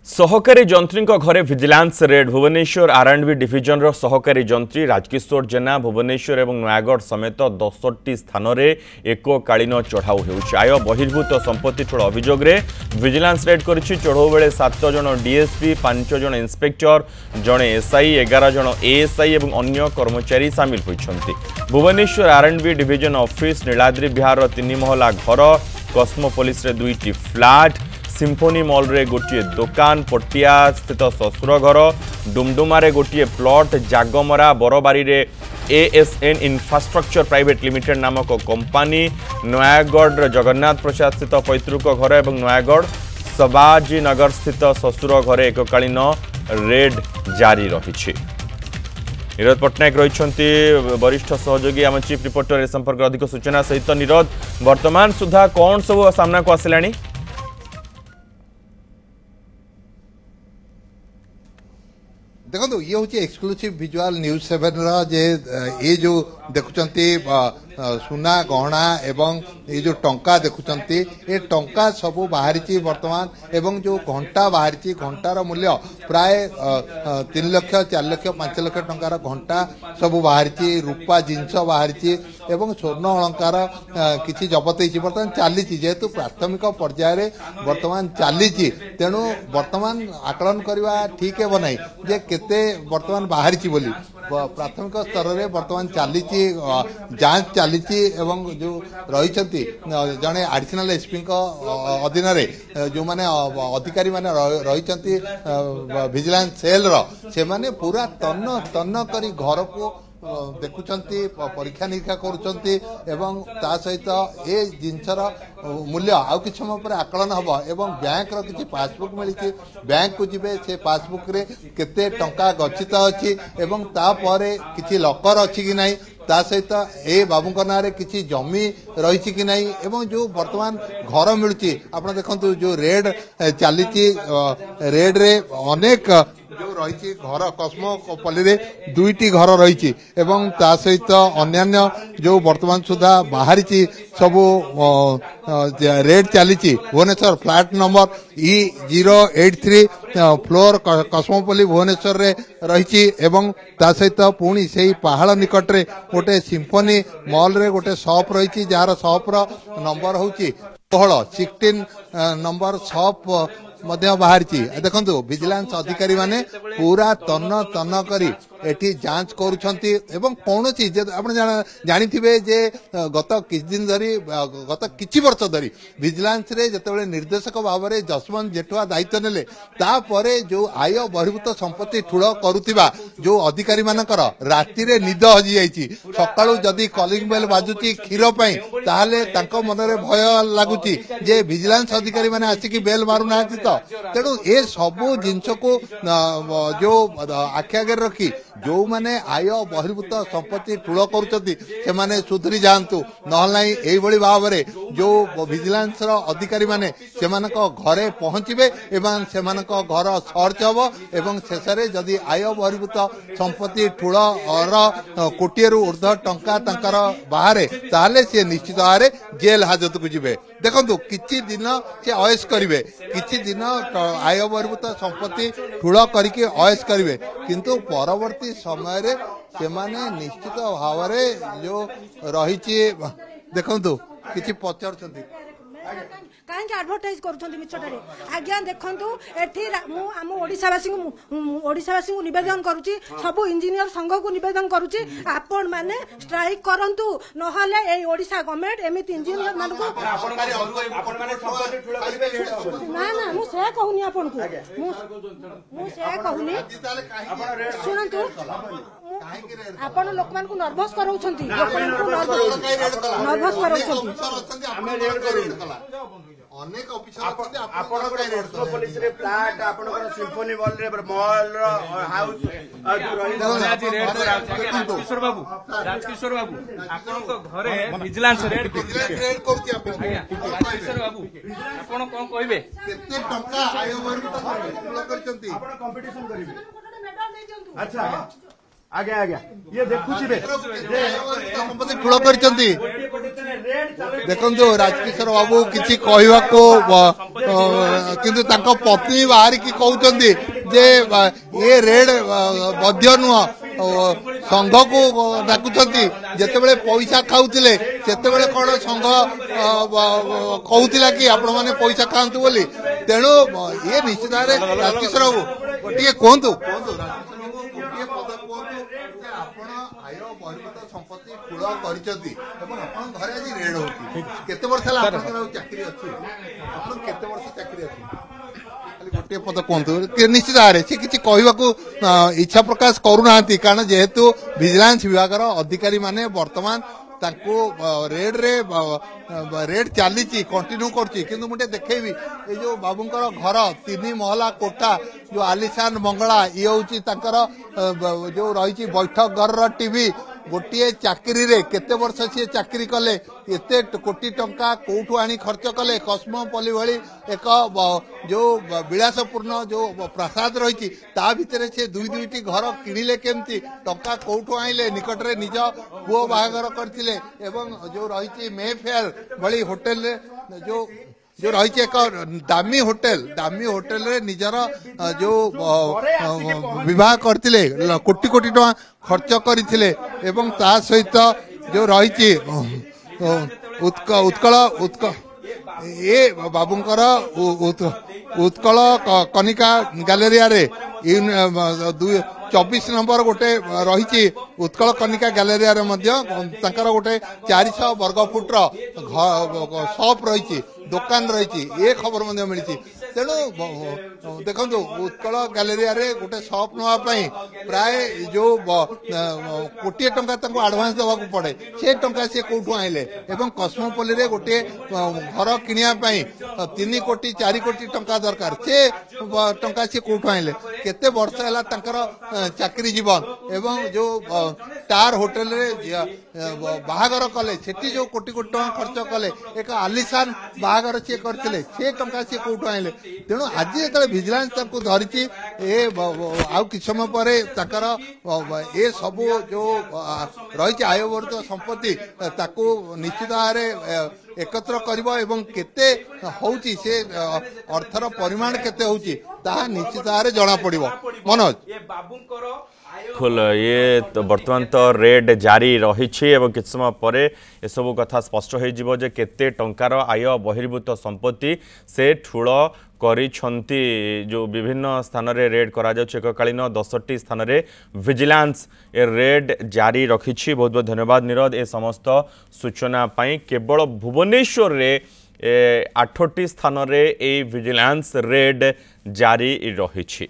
सहकारी जंत्री घरे vigilance raid Bhubaneswar R and B division रो सहकारी जंत्री राजकिशोर जेना भुवनेश्वर और नयागढ़ समेत 10टी स्थान में एककालीन चढ़ाऊ होउछि। आय बहिर्भूत संपत्ति ठूल अभियोग भिजिलांस रेड करिछि। चढ़ाऊ बेले 7 जन डीएसपी 5 जन इंस्पेक्टर जड़े एसआई 11 जन एएसआई और अन्य कर्मचारी सामिल होइछन्ति। Bhubaneswar R and B division office Niladri Vihar 3 महला घर कस्मोपोलिस 2टी फ्लैट सिम्फोनी मॉल रे गोटे दुकान पटिया स्थित ससुर घर डुमडुमारे गोटे प्लॉट जागमरा बरबारी रे एएसएन इंफ्रास्ट्रक्चर प्राइवेट लिमिटेड नामक कंपनी नयागढ़ जगन्नाथ प्रसाद स्थित पैतृक घर और नयागढ़ सबाजी नगर स्थित ससुर घर एककालीन रेड जारी रही। नीरज पट्टनायक रही वरिष्ठ सहयोगी आम चीफ रिपोर्टर संपर्क अधिक सूचना सहित। नीरज, वर्तमान सुधा कौन सब सामना को आसिलानी? देखो ये हूँ एक्सक्लूसिव विजुअल न्यूज 7 जे ये जो देखुचंती सुना गहना एवं ये जो टंका देखुचंती ये टंका सबू बाहरी वर्तमान एवं जो घंटा बाहरी घंटार मूल्य प्राय 3 लाख 4 लाख 5 लाख टंकार घंटा सबू बाहरी रूपा जिनस बाहरी एवं स्वर्ण अलंकार किसी जबत होती बर्तमान चली जेहेतु प्राथमिक पर्यायर बर्तमान चली तेणु बर्तमान आकलन करवा ठीक है ना जे केते बर्तमान बाहरी बोली प्राथमिक स्तर में बर्तमान चली जांच चली एवं जो रही जड़े एडिशनल एसपी अधीन जो माने अधिकारी माने रही विजिलेंस सेल से माने पूरा तन्न तन्न करी घर को देखुंती परीक्षा निरीक्षा करुँचे एवं ता सहित ए जिनसर मूल्य आउ कि समय पर आकलन हम एवं बैंक रो किसी पासबुक मिली बैंक को जीवे से पासबुक रे केते टंका गच्छित अच्छी एवं तापर किसी लकर अच्छी कि नहीं ता सहित ए बाबू ना किसी जमी रही कि नहीं एवं जो वर्तमान घर मिलूँ आप देखो जो रेड चली रेड रे अनेक जो रही घर कस्मोपोली रे 2टी घर रही एवं ता सहित अन्यान्य जो वर्तमान सुधा बाहरी सबू रेड चली Bhubaneswar flat number E083 floor Cosmopolis Bhubaneswar रे रही एवं ता सहित पुणी से पहाड़ निकट रे गोटे सिम्फोनी मॉल रे गोटे शॉप रही जार शॉप रो नंबर हूँ 16 नंबर शॉप बाहरी देखो विजिलेंस अधिकारी माने पूरा तन्न तन्न करी एठी जांच करुछंती एवं कौन चीज आपण जानिथिबे जे गत किछ दिन धरी गत किछि वर्ष धरी विजिलेंस रे जतबेले निर्देशक भाव में जसवंत जेठुआ दायित्व नेले तापरे जो आय बहिर्भूत संपत्ति ठूल करुथिबा जो अधिकारी मानकर राति रे निद हजि जाइछि सकाळु जदी कॉलिंग बेल बाजुची क्षीर पई ताहाले तांको मनरे भय लागुची जे विजिलेंस अधिकारी माने आसिकी बेल मारु नाहंती तो तेणु ए सबु जिनस को जो आखि आगे रखी जो माने आय बहिर्भूत संपत्ति ठूल कर सुधरी जातु नई भाव में जो विजिलेंस अधिकारी माने घरे पहुंचे एवं से घर सर्च हम एवं शेष जदि आय बहिर्भूत संपत्ति ठूल कोटी रु ऊर्ध्व टंका तंकर बाहर ताहले सी निश्चित भाव में जेल हाजत को जीवे। देखो किछि दिन से अयस करेंगे किछि दिन आय बहिर्भूत संपत्ति ठूल करके अयस करेंगे किंतु परवर्ती समय रे से माने निश्चित भाव में जो रही देखु किछि पचार कहीं एडवर्टाइज करुँच मिछटारे आज्ञा देखु एठी आम ओडिशावासी को निवेदन करुच्ची सबू इंजीनियर संघ को निवेदन करुच्ची आपण माने स्ट्राइक करंतु नहले ए ओडिशा गवर्नमेंट एमिति इंजीनियर मान को ना ना मु से कहूनी आपन को मु से कहूनी सुनंतु आपण लोक मान को नर्वस कराउछंती नर्वस कराउछंती अनेक पुलिस रे फ्लैट आपनकर सिम्फोनी मॉल रे मॉल हाउस राजकिशोर बाबू आपनको घरे विजिलेंस रेड करछि राजकिशोर बाबू आपण कोन कहबे केते टंका आय बहिर्भूत करछंती आपण कंपटीशन करिवे मेडल दे दियंतु। अच्छा आगे आगे ये देखुछिबे संपत्ति ठूल करछंती देखंतु राजकिशोर बाबू किछि कहवाको किंतु तांको पत्नी बाहर की कहउछंती जे ये रेड बध्य नुह संघ को डाकुछंती जेतेबेले पैसा खाउतिले सेतेबेले कोन संघ कहउतिला कि आपण माने पैसा खांतु बोली तेणु ये निश्चित भाव राजकिशोर बाबू गोटे कहतु संपत्ति ठूल कर घरे आज रेड होती केते वर्ष चाकरी अच्छी केते वर्ष चाकरी अच्छी गोटे पद कहतु निश्चित भाव से किसी कहवाक इच्छा प्रकाश करूना कारण जेहेतु विजिलेंस विभाग अधिकारी माने वर्तमान तांको रेड रे रेड चली कंटिन्यू कर मुझे देखेबी ये जो बाबूंकर घर 3 महला कोठा जो आलिशान बंगला ये हूँ जो रही बैठक घर टीवी गोटे चाकरी रे केते वर्ष सी चाकरी कले एते कोटी टंका कोठू आनी खर्च कले कस्मोपली भली एक जो विलासपूर्ण जो प्रासाद रही ता भितर से दुईटी घर किणिले केमती टंका कोठू आइले निकट रे निज पुओ बाहागर करथिले एवं जो रही मेफेयर भली होटेल रे जो रही एक दामी होटेल रे निजर जो विवाह करथिले कोटी कोटी टका खर्च करथिले एवं ता सहित जो रही उत्कल ये बाबूंकर उत्कल कनिका गैलेरिया रे 24 नंबर गोटे रही उत्कल कनिका गैलेरिया रे गोटे 400 वर्ग फुट शॉप रही दुकान रही ये खबर मिली तेणु देखो उत्कल गैलेरिया रे गोटे शॉप नापी प्राय जो कोटी टंका आडभांस देवा पड़े से टंका सी कौटू आइले एवं कस्मोपली रे गोटे घर किनियापाई 3 कोटी 4 कोटी टंका दरकार से टंका सी कौटू आइले केते वर्ष है चाकरी जीवन एवं जो स्टार होटेल रे बाहागर कले सेठी जो कोटी कोटी टंका खर्च कले एक आलिशान बाहागर सी करथिले से टंका सी कौटू आइले तेणु आज जो विजिलेंस धरी आउ कि समय पर ये सब जो रही आयवर्त संपत्ति ताकू निश्चित भाव एकत्र कर केते होउची से अर्थर परिमाण केते होउची ताहा निश्चित भाव जना पड़िबो मनोज खुल ये तो वर्तमान तो रेड जारी रही किछ समय पर एसबू कथा स्पष्ट हो केते टंकार आय बहिर्भूत संपत्ति से ठूल करिछंती जो विभिन्न स्थान रे रेड करा जाउछ एककालीन 10टी स्थान रे विजिलेंस ए रेड जारी रखिछि। बहुत बहुत धन्यवाद निरद ए समस्त सूचना पाई। केवल भुवनेश्वर रे 8टी स्थान रे ए विजिलेंस रेड जारी रहिछि।